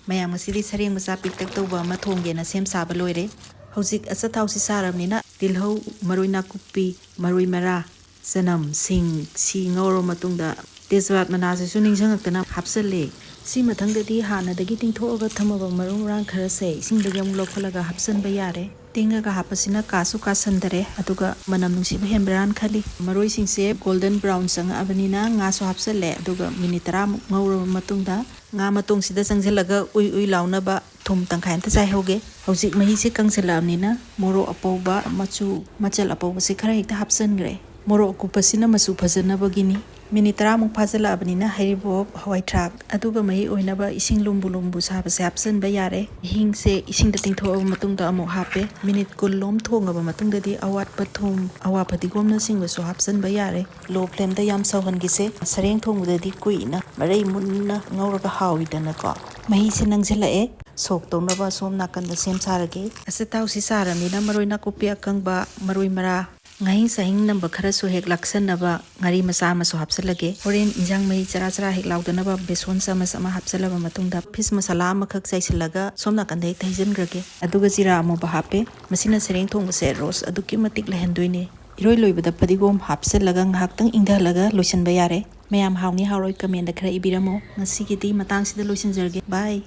mayam ngasidi sareng macha piktak tauba ama thonggena sem saba loire hojik achathausi saramnina tilhau maroi nakupi maroi mara sanam sing si ngoro matungda tezwat manase su ningjangaktana hapsale si mathangdadi hanadagi tingthoga thamaba marung rang khara se isingdagi amuk lokhalaga hapsanba yare tingaga hapasina kasu kasandare aduga manam nungsiba hembran khali maroi singse golden brown sanga abanina nga so hapsale aduga minute 10 ngawra matungda nga matong sida sangjelaga ui launaba thum tangkhain ta chai hoge hojik mahi se kangselamnina moro apauba machu machal apauba se khara hekta hapsan gre moro kupasina masu phajana bagini minute 10 muk phajala abanina haribo hawai thrak aduga mahi oinaba ising lumbu saba se hapsan ba yare hing se ising da tingtho matungda amuk hape minute kullom thongaba matungda di awat pathum awa phatigomna singba so hapsan ba yare low flame da yam sauhan gise sareng thongda di kuina marei munna ngawraga hawidana ko mahi se nangjala e sok tonaba som nakanda sem sarage asatau si saramina maroi nakupi akangba maroi mara ngahin sahing namba khara so hek laksanaba ngari masa ma so hapsalage horen injang mai chara hek laudana beson sama hapsalaba matungda fish masala makhak chaisalaga somna kandai thaijan grage aduga jira amu bahape masina sereng thong se ros aduki matik lehendoine iroi loibada padigom hapsalaga nghaktang ingdalaga loisan ba yare mayam hawni hawroi comment da khara ibiramo ngasi gidi matang sida loisan jarge bye